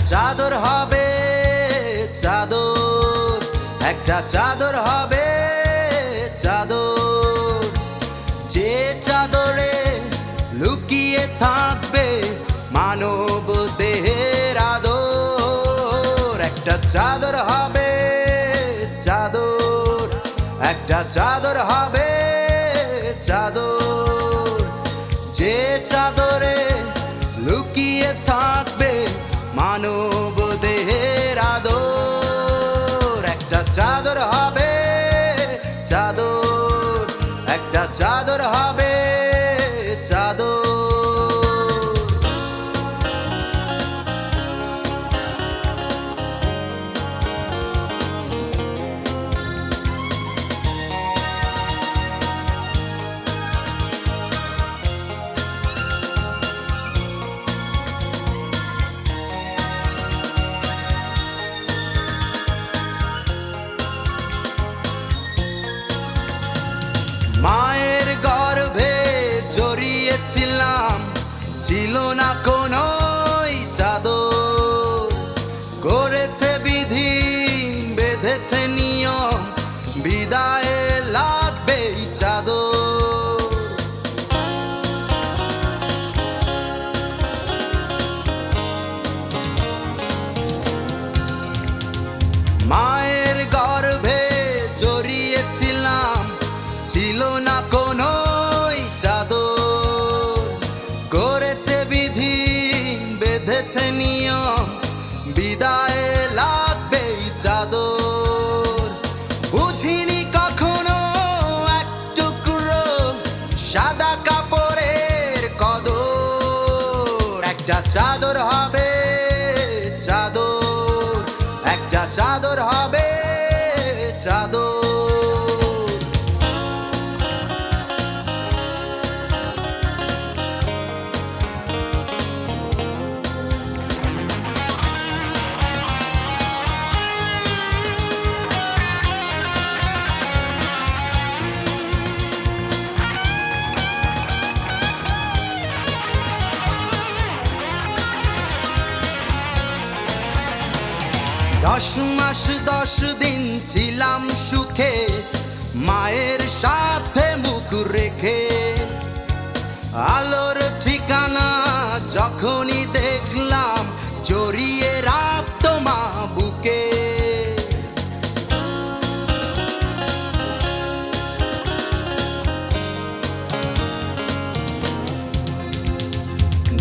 চাদর হবে চাদর, একটা চাদর হবে চাদর, যে চাদরে লুকিয়ে থাকবে মানব দেহের আদর। একটা চাদর হবে চাদর, একটা চাদর হবে চাদর, যে চাদরে লুকিয়ে থাকবে মানব দেহের আদর। একটা চাদর হবে চাদর, একটা চাদর হবে চাদর। মায়ের গর্ভে জড়িয়েছিলাম, ছিল না কোনো চাদর, করেছে বিধি বেঁধেছে নিয়ম, বিদায়ে লাগবে চাদর। মায়ের গর্ভে জড়িয়েছিলাম, ছিল না কোনো চাদর, করেছে বিধি বেঁধেছে নিয়ম, বিদায়ে লাগবে চাদর। বুঝিনি কখনো এক টুকরো সাদা কাপড়ের কদর। একটা চাদর হবে চাদর, একটা চাদর হবে চাদর। দশ মাস 10 দিন ছিলাম সুখে, মায়ের সাথে মুখ রেখে। আলোর ঠিকানা যখনই দেখলাম, জড়িয়ে রাখতো মা বুকে।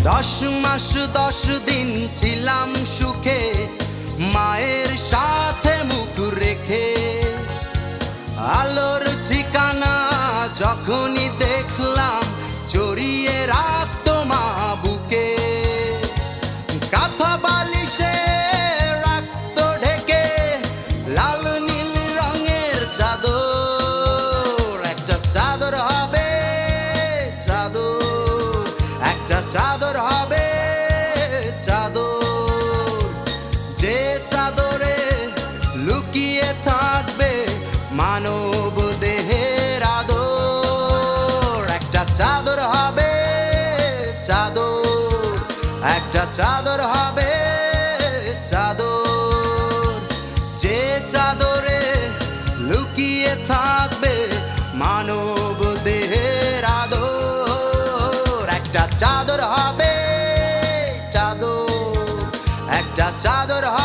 10 মাস 10 দিন ছিলাম সুখে, মায়ের সাথে মুখ রেখে। আলোর ঠিকানা যখনই দেখলাম, জড়িয়ে রাখতো মা বুকে। কাঁথা বালিশে রাখতো ঢেকে লাল নীল রঙের চাদর। একটা চাদর হবে চাদর, একটা চাদর হবে চাদর, যে চাদরে লুকিয়ে থাকবে মানব দেহের আদর। একটা চাদর হবে চাদর, একটা চাদর হবে চাদর, যে চাদরে লুকিয়ে থাকবে মানব দেহের আদর। একটা চাদর হবে চাদর, একটা চাদর হবে